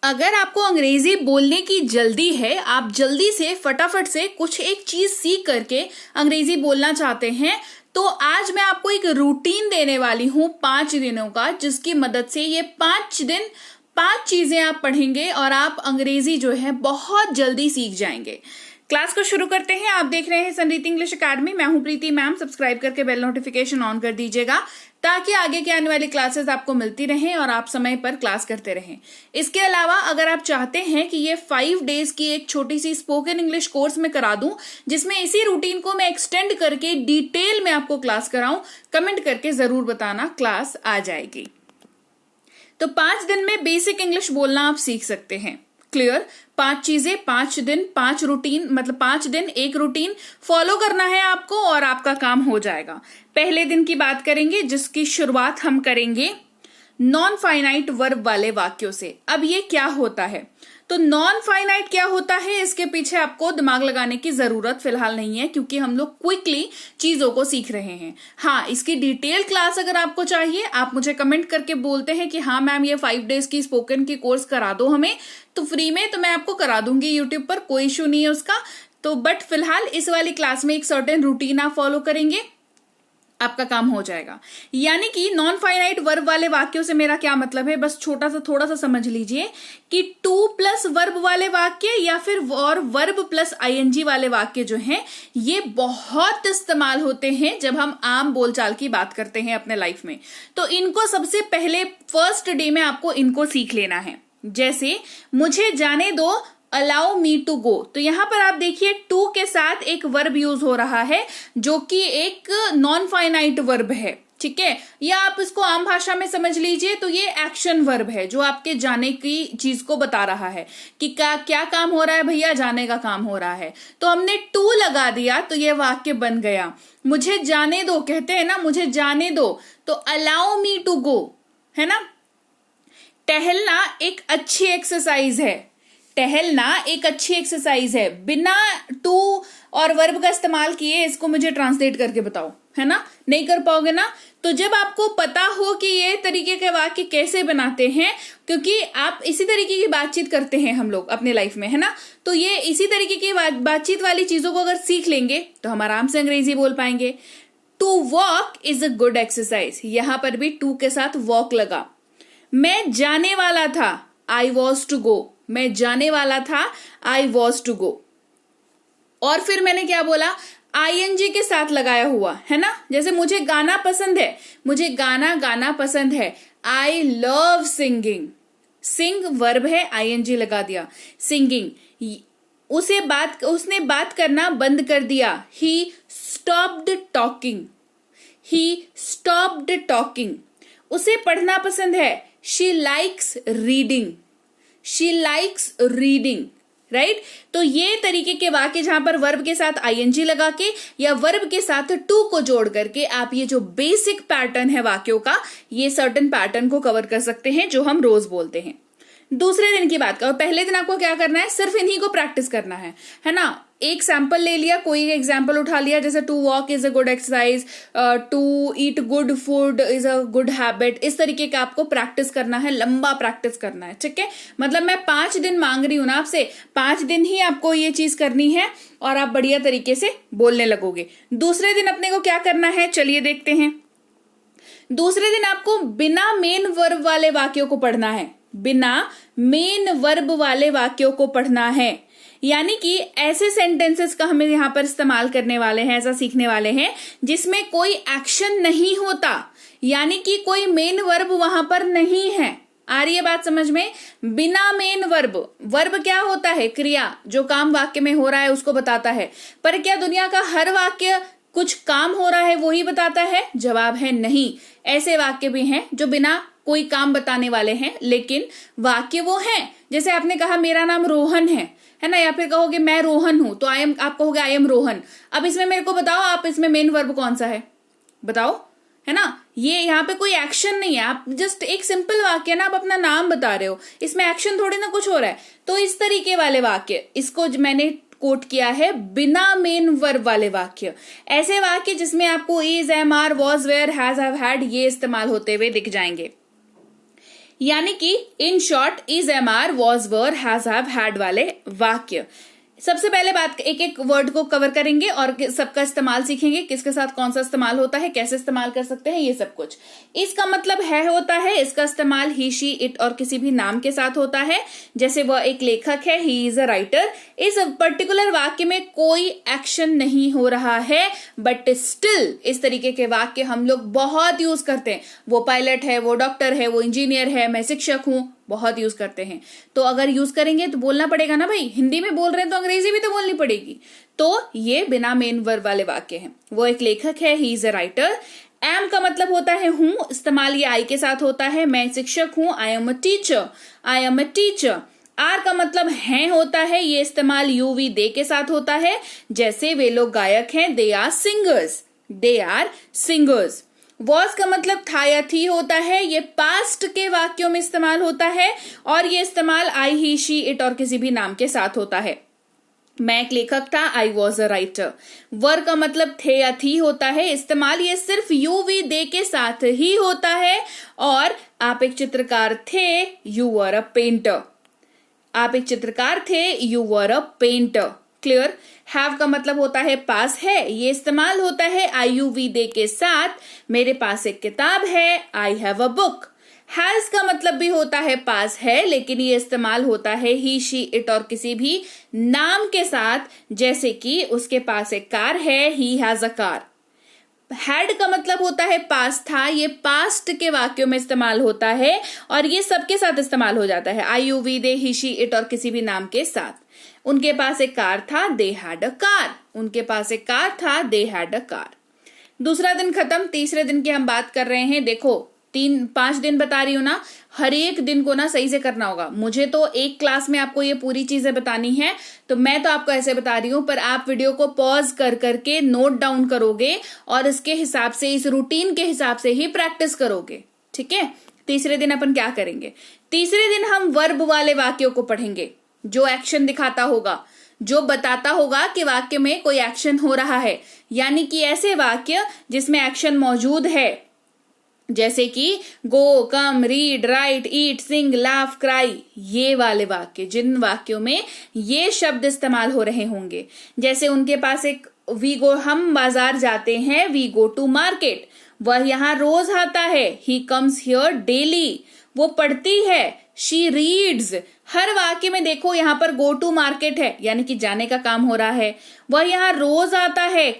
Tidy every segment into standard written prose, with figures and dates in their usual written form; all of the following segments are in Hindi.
अगर आपको अंग्रेजी बोलने की जल्दी है, आप जल्दी से फटाफट से कुछ एक चीज सीख करके अंग्रेजी बोलना चाहते हैं, तो आज मैं आपको एक रूटीन देने वाली हूं 5 दिनों का, जिसकी मदद से ये 5 दिन 5 चीजें आप पढ़ेंगे और आप अंग्रेजी जो है बहुत जल्दी सीख जाएंगे। क्लास को शुरू करते हैं। आप देख रहे हैं संरीति इंग्लिश अकेडमी। मैं हूं प्रीति मैम। सब्सक्राइब करके बेल नोटिफिकेशन ऑन कर दीजिएगा ताकि आगे के आने वाली क्लासेस आपको मिलती रहें और आप समय पर क्लास करते रहें। इसके अलावा अगर आप चाहते हैं कि ये 5 डेज की एक छोटी सी स्पोकन इंग्लिश कोर्स में करा दूं, जिसमें इसी रूटीन को मैं एक्सटेंड करके डिटेल में आपको क्लास कराऊं, कमेंट करके जरूर बताना, क्लास आ जाएगी। तो 5 दिन में बेसिक इंग्लिश बोलना आप सीख सकते हैं। क्लियर? 5 चीजें, 5 दिन, 5 रूटीन, मतलब 5 दिन एक रूटीन फॉलो करना है आपको और आपका काम हो जाएगा। पहले दिन की बात करेंगे, जिसकी शुरुआत हम करेंगे नॉन फाइनाइट वर्ब वाले वाक्यों से। अब ये क्या होता है? तो नॉन फाइनाइट क्या होता है, इसके पीछे आपको दिमाग लगाने की जरूरत फिलहाल नहीं है, क्योंकि हम लोग क्विकली चीजों को सीख रहे हैं। हाँ, इसकी डिटेल क्लास अगर आपको चाहिए, आप मुझे कमेंट करके बोलते हैं कि हाँ मैम ये 5 डेज की स्पोकन की कोर्स करा दो हमें, तो फ्री में, तो मैं आपको करा दूंगी यूट्यूब पर, कोई इशू नहीं है उसका। तो बट फिलहाल इस वाली क्लास में एक सर्टेन रूटीन आप फॉलो करेंगे, आपका काम हो जाएगा। यानी कि नॉन फाइनाइट वर्ब वाले वाक्यों से मेरा क्या मतलब है, बस थोड़ा सा समझ लीजिए कि टू प्लस वर्ब वाले वाक्य या फिर और वर्ब प्लस आईएनजी वाले वाक्य जो हैं, ये बहुत इस्तेमाल होते हैं जब हम आम बोलचाल की बात करते हैं अपने लाइफ में। तो इनको सबसे पहले फर्स्ट डे में आपको इनको सीख लेना है। जैसे मुझे जाने दो, अलाउ मी टू गो। तो यहां पर आप देखिए टू के साथ एक वर्ब यूज हो रहा है जो कि एक नॉन फाइनाइट वर्ब है, ठीक है। या आप इसको आम भाषा में समझ लीजिए तो ये एक्शन वर्ब है जो आपके जाने की चीज को बता रहा है कि क्या काम हो रहा है भैया, जाने का काम हो रहा है। तो हमने टू लगा दिया तो ये वाक्य बन गया। मुझे जाने दो, कहते हैं ना मुझे जाने दो, तो अलाउ मी टू गो, है ना। टहलना एक अच्छी एक्सरसाइज है, टहलना एक अच्छी एक्सरसाइज है। बिना टू और वर्ब का इस्तेमाल किए इसको मुझे ट्रांसलेट करके बताओ, है ना, नहीं कर पाओगे ना। तो जब आपको पता हो कि ये तरीके के वाक्य कैसे बनाते हैं, क्योंकि आप इसी तरीके की बातचीत करते हैं हम लोग अपने लाइफ में, है ना, तो ये इसी तरीके की बातचीत वाली चीजों को अगर सीख लेंगे तो हम आराम से अंग्रेजी बोल पाएंगे। To walk is a good exercise, यहां पर भी टू के साथ वॉक लगा। मैं जाने वाला था, आई वॉज टू गो, मैं जाने वाला था, आई वॉज टू गो। और फिर मैंने क्या बोला, आईएनजी के साथ लगाया हुआ, है ना। जैसे मुझे गाना पसंद है, मुझे गाना पसंद है, I love singing. Sing verb है, आईएनजी लगा दिया। सिंगिंग, उसने बात करना बंद कर दिया, he stopped talking, he stopped talking. उसे पढ़ना पसंद है, she likes reading, she likes reading, right. तो ये तरीके के वाक्य जहां पर वर्ब के साथ आईएनजी लगा के या वर्ब के साथ टू को जोड़ करके आप ये जो बेसिक पैटर्न है वाक्यों का, ये सर्टेन पैटर्न को कवर कर सकते हैं जो हम रोज बोलते हैं। दूसरे दिन की बात करो, पहले दिन आपको क्या करना है, सिर्फ इन्हीं को प्रैक्टिस करना है ना। एक सैंपल ले लिया, कोई एग्जाम्पल उठा लिया, जैसे to walk is a good exercise, to eat good food is a good habit. इस तरीके का आपको प्रैक्टिस करना है, लंबा प्रैक्टिस करना है, ठीक है। मतलब मैं 5 दिन मांग रही हूं ना आपसे, 5 दिन ही आपको ये चीज करनी है और आप बढ़िया तरीके से बोलने लगोगे। दूसरे दिन अपने को क्या करना है, चलिए देखते हैं। दूसरे दिन आपको बिना मेन वर्ब वाले वाक्यों को पढ़ना है, बिना मेन वर्ब वाले वाक्यों को पढ़ना है। यानी कि ऐसे सेंटेंसेस का हमें यहां पर इस्तेमाल करने वाले हैं, ऐसा सीखने वाले हैं जिसमें कोई एक्शन नहीं होता, यानी कि कोई मेन वर्ब वहां पर नहीं है। आ रही है बात समझ में? बिना मेन वर्ब, वर्ब क्या होता है, क्रिया, जो काम वाक्य में हो रहा है उसको बताता है। पर क्या दुनिया का हर वाक्य कुछ काम हो रहा है वो ही बताता है? जवाब है नहीं। ऐसे वाक्य भी हैं जो बिना कोई काम बताने वाले हैं, लेकिन वाक्य वो हैं। जैसे आपने कहा मेरा नाम रोहन है ना, या फिर कहोगे मैं रोहन हूं, तो आप कहोगे आई एम रोहन। अब इसमें मेरे को बताओ, आप इसमें मेन वर्ब कौन सा है, बताओ, है ना। ये यहाँ पे कोई एक्शन नहीं है, आप जस्ट एक सिंपल वाक्य ना, आप अपना नाम बता रहे हो, इसमें एक्शन थोड़ी ना कुछ हो रहा है। तो इस तरीके वाले वाक्य, इसको मैंने कोट किया है बिना मेन वर्ब वाले वाक्य। ऐसे वाक्य जिसमें आपको is, am, are, was, were, has, have, had ये इस्तेमाल होते हुए दिख जाएंगे। यानी कि in short is, am are, was, were, has, have, had वाले वाक्य। सबसे पहले बात एक एक वर्ड को कवर करेंगे और सबका इस्तेमाल सीखेंगे, किसके साथ कौन सा इस्तेमाल होता है, कैसे इस्तेमाल कर सकते हैं, ये सब कुछ। इसका मतलब है होता है, इसका इस्तेमाल ही, शी, इट और किसी भी नाम के साथ होता है। जैसे वह एक लेखक है, ही इज अ राइटर। इस पर्टिकुलर वाक्य में कोई एक्शन नहीं हो रहा है, बट स्टिल इस तरीके के वाक्य हम लोग बहुत यूज करते हैं। वो पायलट है, वो डॉक्टर है, वो इंजीनियर है, मैं शिक्षक हूं, बहुत यूज करते हैं। तो अगर यूज करेंगे तो बोलना पड़ेगा ना भाई, हिंदी में बोल रहे हैं तो अंग्रेजी भी तो बोलनी पड़ेगी। तो ये बिना मेन वर्ब वाले वाक्य हैं। वो एक लेखक है, he is a writer. Am का मतलब होता है हूं, इस्तेमाल ये आई के साथ होता है, मैं शिक्षक हूं, I am a teacher, I am a teacher. Are का मतलब है होता है, ये इस्तेमाल यू, वी, दे के साथ होता है। जैसे वे लोग गायक हैं, they are singers, they are singers. Was का मतलब था या थी होता है, ये पास्ट के वाक्यों में इस्तेमाल होता है और ये इस्तेमाल आई, ही, शी, इट और किसी भी नाम के साथ होता है। मैं एक लेखक था, आई वॉज अ राइटर। वर का मतलब थे या थी होता है, इस्तेमाल ये सिर्फ यू, वी, दे के साथ ही होता है। और आप एक चित्रकार थे, यू वर अ पेंटर। आप एक चित्रकार थे, you were a painter. Clear. Have का मतलब होता है पास है, ये इस्तेमाल होता है आई, यू, वी, दे के साथ। मेरे पास एक किताब है, I have a book. Has का मतलब भी होता है पास है, लेकिन ये इस्तेमाल होता है ही, शी, इट और किसी भी नाम के साथ। जैसे कि उसके पास एक कार है, he has a car. Had का मतलब होता है पास था, ये पास्ट के वाक्यों में इस्तेमाल होता है और ये सबके साथ इस्तेमाल हो जाता है, I, you, we, they, he, she, it और किसी भी नाम के साथ। उनके पास एक कार था, दे हैड अ कार। उनके पास एक कार था, दे हैड अ कार। दूसरा दिन खत्म, तीसरे दिन की हम बात कर रहे हैं। देखो 5 दिन बता रही हूं ना, हर एक दिन को ना सही से करना होगा। मुझे तो एक क्लास में आपको ये पूरी चीजें बतानी है, तो मैं तो आपको ऐसे बता रही हूं, पर आप वीडियो को पॉज कर करके नोट डाउन करोगे और इसके हिसाब से, इस रूटीन के हिसाब से ही प्रैक्टिस करोगे। ठीक है। तीसरे दिन अपन क्या करेंगे? तीसरे दिन हम वर्ब वाले वाक्यों को पढ़ेंगे, जो एक्शन दिखाता होगा, जो बताता होगा कि वाक्य में कोई एक्शन हो रहा है, यानी कि ऐसे वाक्य जिसमें एक्शन मौजूद है, जैसे कि गो, कम, रीड, राइट, ईट, सिंग, लाफ, क्राई, ये वाले वाक्य, जिन वाक्यों में ये शब्द इस्तेमाल हो रहे होंगे। जैसे उनके पास एक वी गो, हम बाजार जाते हैं, वी गो टू मार्केट। वह यहाँ रोज आता है, ही कम्स हियर डेली। वो पढ़ती है, शी रीड्स। हर वाक्य में देखो यहाँ पर गो टू मार्केट है, यानी कि जाने का काम हो रहा है। वह यहाँ रोज आता है,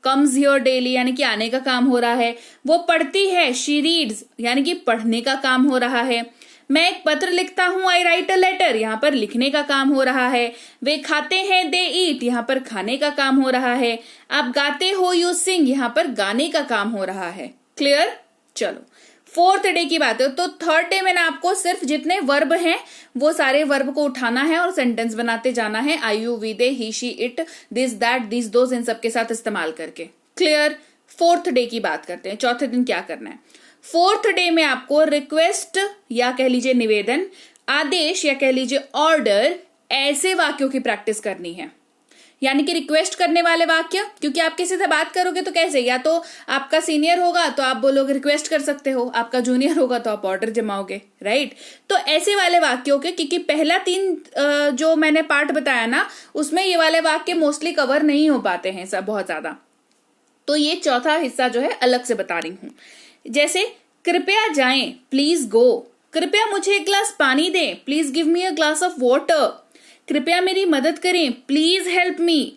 कम्स हियर डेली, यानी कि आने का काम हो रहा है। वो पढ़ती है, शी रीड्स, यानी कि पढ़ने का काम हो रहा है। मैं एक पत्र लिखता हूं, आई राइट अ लेटर, यहाँ पर लिखने का काम हो रहा है। वे खाते हैं, दे ईट, यहाँ पर खाने का काम हो रहा है। आप गाते हो, यू सिंग, यहाँ पर गाने का काम हो रहा है। क्लियर। चलो फोर्थ डे की बात है। तो थर्ड डे में ना आपको सिर्फ जितने वर्ब हैं वो सारे वर्ब को उठाना है और सेंटेंस बनाते जाना है, I, you, we, they, he, she, it, this, that, this, those, इन सबके साथ इस्तेमाल करके। क्लियर। फोर्थ डे की बात करते हैं। चौथे दिन क्या करना है? फोर्थ डे में आपको रिक्वेस्ट या कह लीजिए निवेदन, आदेश या कह लीजिए ऑर्डर, ऐसे वाक्यों की प्रैक्टिस करनी है। यानी कि रिक्वेस्ट करने वाले वाक्य, क्योंकि आप किसी से बात करोगे तो कैसे, या तो आपका सीनियर होगा तो आप बोलोगे रिक्वेस्ट कर सकते हो, आपका जूनियर होगा तो आप ऑर्डर जमाओगे, राइट। तो ऐसे वाले वाक्यों के, क्योंकि पहला 3 जो मैंने पार्ट बताया ना, उसमें ये वाले वाक्य मोस्टली कवर नहीं हो पाते हैं सब बहुत ज्यादा, तो ये चौथा हिस्सा जो है अलग से बता रही हूं। जैसे कृपया जाएं, प्लीज गो। कृपया मुझे एक ग्लास पानी दें, please give me a glass of water. कृपया मेरी मदद करें, प्लीज हेल्प मी।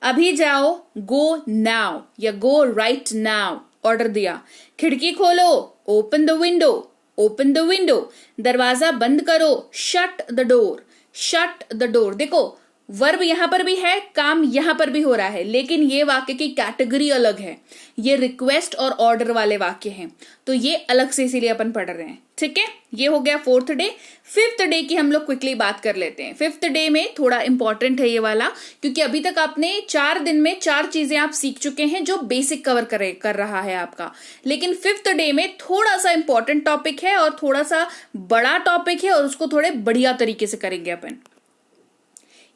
अभी जाओ, गो नाउ या गो राइट नाउ, ऑर्डर दिया। खिड़की खोलो, open the window, open the window. दरवाजा बंद करो, shut the door, shut the door. देखो वर्ब यहां पर भी है, काम यहां पर भी हो रहा है, लेकिन ये वाक्य की कैटेगरी अलग है। ये रिक्वेस्ट और ऑर्डर वाले वाक्य हैं, तो ये अलग से इसीलिए अपन पढ़ रहे हैं। ठीक है, ये हो गया फोर्थ डे। फिफ्थ डे की हम लोग क्विकली बात कर लेते हैं। फिफ्थ डे में थोड़ा इंपॉर्टेंट है ये वाला, क्योंकि अभी तक आपने 4 दिन में 4 चीजें आप सीख चुके हैं जो बेसिक कवर कर रहा है आपका। लेकिन फिफ्थ डे में थोड़ा सा इंपॉर्टेंट टॉपिक है और थोड़ा सा बड़ा टॉपिक है, और उसको थोड़े बढ़िया तरीके से करेंगे अपन।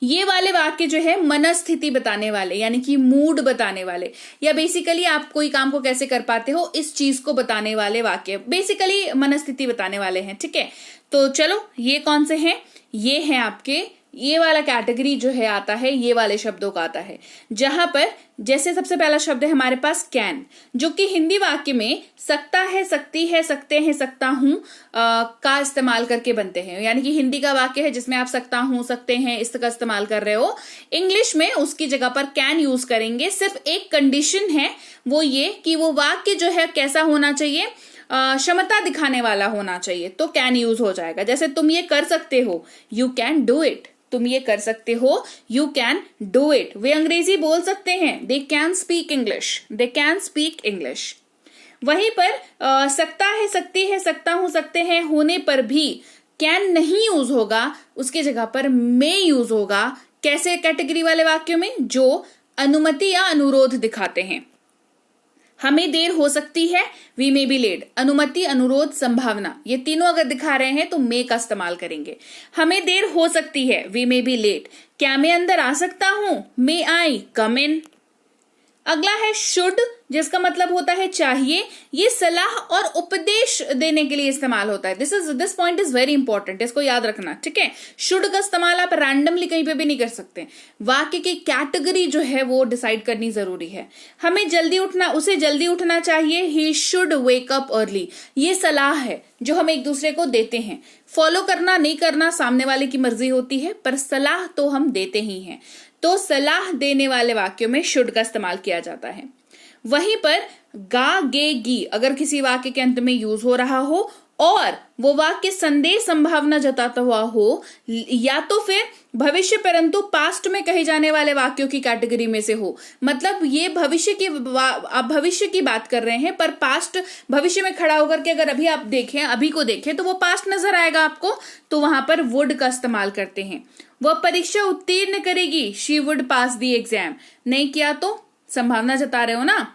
ये वाले वाक्य जो है मनस्थिति बताने वाले, यानी कि मूड बताने वाले, या बेसिकली आप कोई काम को कैसे कर पाते हो इस चीज को बताने वाले वाक्य, बेसिकली मनस्थिति बताने वाले हैं। ठीक है, तो चलो ये कौन से हैं, ये हैं आपके, ये वाला कैटेगरी जो है आता है ये वाले शब्दों का आता है, जहां पर जैसे सबसे पहला शब्द है हमारे पास कैन, जो कि हिंदी वाक्य में सकता है, सकती है, सकते हैं, सकता हूं का इस्तेमाल करके बनते हैं। यानी कि हिंदी का वाक्य है जिसमें आप सकता हूं, सकते हैं इसका इस्तेमाल कर रहे हो, इंग्लिश में उसकी जगह पर कैन यूज करेंगे। सिर्फ एक कंडीशन है, वो ये कि वो वाक्य जो है कैसा होना चाहिए, क्षमता दिखाने वाला होना चाहिए, तो कैन यूज हो जाएगा। जैसे तुम ये कर सकते हो, यू कैन डू इट, तुम ये कर सकते हो, यू कैन डू इट। वे अंग्रेजी बोल सकते हैं, they can speak English, they can speak English. वहीं पर सकता है, सकती है, सकता हूं, सकते हैं होने पर भी कैन नहीं यूज होगा, उसकी जगह पर मे यूज होगा। कैसे कैटेगरी वाले वाक्यों में, जो अनुमति या अनुरोध दिखाते हैं। हमें देर हो सकती है, वी मे बी लेट, अनुमति, अनुरोध, संभावना, ये तीनों अगर दिखा रहे हैं तो मे का इस्तेमाल करेंगे। हमें देर हो सकती है, वी मे बी लेट, क्या मैं अंदर आ सकता हूं, मे आई कम इन। अगला है शुड, जिसका मतलब होता है चाहिए, ये सलाह और उपदेश देने के लिए इस्तेमाल होता है। This point is very important, इसको याद रखना। ठीक है, शुड का इस्तेमाल आप रैंडमली कहीं पे भी नहीं कर सकते, वाक्य की कैटेगरी जो है वो डिसाइड करनी जरूरी है। हमें जल्दी उठना, उसे जल्दी उठना चाहिए, he should wake up early, ये सलाह है जो हम एक दूसरे को देते हैं। फॉलो करना नहीं करना सामने वाले की मर्जी होती है, पर सलाह तो हम देते ही हैं, तो सलाह देने वाले वाक्यों में शुड का इस्तेमाल किया जाता है। वहीं पर गा, गे, गी अगर किसी वाक्य के अंत में यूज हो रहा हो और वो वाक्य संदेश संभावना जताता हुआ हो, या तो फिर भविष्य परंतु पास्ट में कहे जाने वाले वाक्यों की कैटेगरी में से हो, मतलब ये भविष्य की, आप भविष्य की बात कर रहे हैं पर पास्ट, भविष्य में खड़ा होकर के अगर अभी आप देखें, अभी को देखें तो वो पास्ट नजर आएगा आपको, तो वहां पर वुड का इस्तेमाल करते हैं। वह परीक्षा उत्तीर्ण करेगी, she would pass the exam, नहीं किया तो संभावना जता रहे हो ना,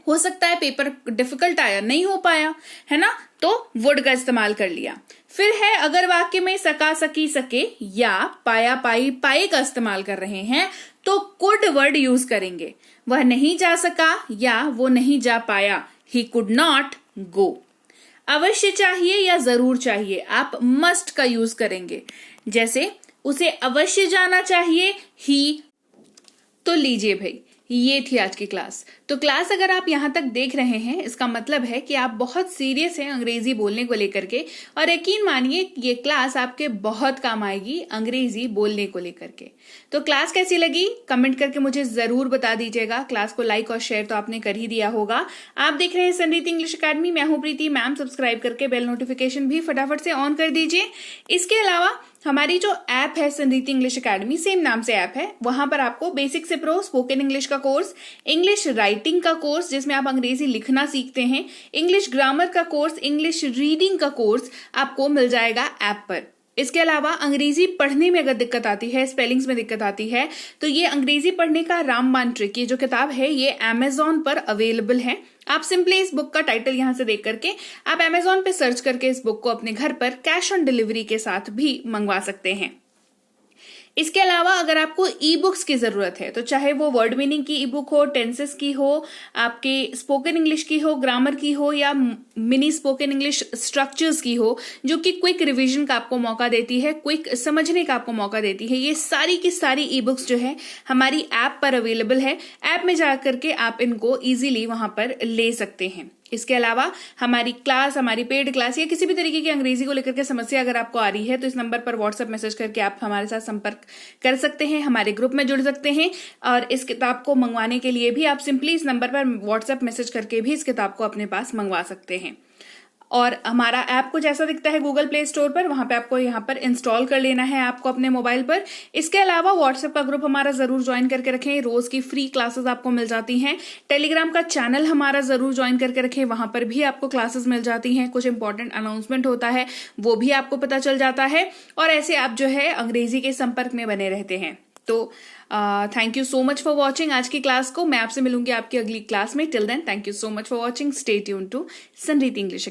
हो सकता है पेपर डिफिकल्ट आया, नहीं हो पाया, है ना, तो वुड का इस्तेमाल कर लिया। फिर है अगर वाक्य में सका, सकी, सके या पाया, पाई, पाए का इस्तेमाल कर रहे हैं तो कुड वर्ड यूज करेंगे। वह नहीं जा सका या वो नहीं जा पाया, ही कुड नॉट गो। अवश्य चाहिए या जरूर चाहिए, आप मस्ट का यूज करेंगे। जैसे उसे अवश्य जाना चाहिए, ही, तो लीजिए भाई, ये थी आज की क्लास। तो क्लास अगर आप यहाँ तक देख रहे हैं, इसका मतलब है कि आप बहुत सीरियस हैं अंग्रेजी बोलने को लेकर के, और यकीन मानिए ये क्लास आपके बहुत काम आएगी अंग्रेजी बोलने को लेकर के। तो क्लास कैसी लगी कमेंट करके मुझे जरूर बता दीजिएगा। क्लास को लाइक और शेयर तो आपने कर ही दिया होगा। आप देख रहे हैं संरीति इंग्लिश अकेडमी, मैं हूं प्रीति मैम। सब्सक्राइब करके बेल नोटिफिकेशन भी फटाफट से ऑन कर दीजिए। इसके अलावा हमारी जो ऐप है संरीति इंग्लिश अकेडमी, सेम नाम से ऐप है, वहां पर आपको बेसिक से प्रो स्पोकन इंग्लिश का कोर्स, इंग्लिश राइटिंग का कोर्स जिसमें आप अंग्रेजी लिखना सीखते हैं, इंग्लिश ग्रामर का कोर्स, इंग्लिश रीडिंग का कोर्स आपको मिल जाएगा ऐप पर। इसके अलावा अंग्रेजी पढ़ने में अगर दिक्कत आती है, स्पेलिंग्स में दिक्कत आती है, तो ये अंग्रेजी पढ़ने का रामबाण ट्रिक, ये जो किताब है ये अमेजॉन पर अवेलेबल है। आप सिंपली इस बुक का टाइटल यहां से देख करके आप अमेजॉन पे सर्च करके इस बुक को अपने घर पर कैश ऑन डिलीवरी के साथ भी मंगवा सकते हैं। इसके अलावा अगर आपको ई बुक्स की जरूरत है, तो चाहे वो वर्ड मीनिंग की ई बुक हो, टेंसेस की हो, आपके स्पोकन इंग्लिश की हो, ग्रामर की हो, या मिनी स्पोकन इंग्लिश स्ट्रक्चर्स की हो, जो कि क्विक रिवीजन का आपको मौका देती है, क्विक समझने का आपको मौका देती है, ये सारी की सारी ई बुक्स जो है हमारी ऐप पर अवेलेबल है। ऐप में जाकर के आप इनको इजीली वहां पर ले सकते हैं। इसके अलावा हमारी क्लास, हमारी पेड क्लास या किसी भी तरीके की अंग्रेजी को लेकर के समस्या अगर आपको आ रही है, तो इस नंबर पर व्हाट्सएप मैसेज करके आप हमारे साथ संपर्क कर सकते हैं, हमारे ग्रुप में जुड़ सकते हैं। और इस किताब को मंगवाने के लिए भी आप सिंपली इस नंबर पर व्हाट्सएप मैसेज करके भी इस किताब को अपने पास मंगवा सकते हैं। और हमारा ऐप को जैसा दिखता है गूगल प्ले स्टोर पर, वहां पे आपको यहाँ पर इंस्टॉल कर लेना है ऐप को अपने मोबाइल पर। इसके अलावा व्हाट्सएप का ग्रुप हमारा जरूर ज्वाइन करके रखें, रोज की फ्री क्लासेस आपको मिल जाती हैं। टेलीग्राम का चैनल हमारा जरूर ज्वाइन करके रखें, वहां पर भी आपको क्लासेस मिल जाती हैं, कुछ इंपॉर्टेंट अनाउंसमेंट होता है वो भी आपको पता चल जाता है, और ऐसे आप जो है अंग्रेजी के संपर्क में बने रहते हैं। तो thank you so much for watching आज की क्लास को। मैं आपसे मिलूंगी आपकी अगली क्लास में। Till then thank you so much for watching. Stay tune to Sanriti English.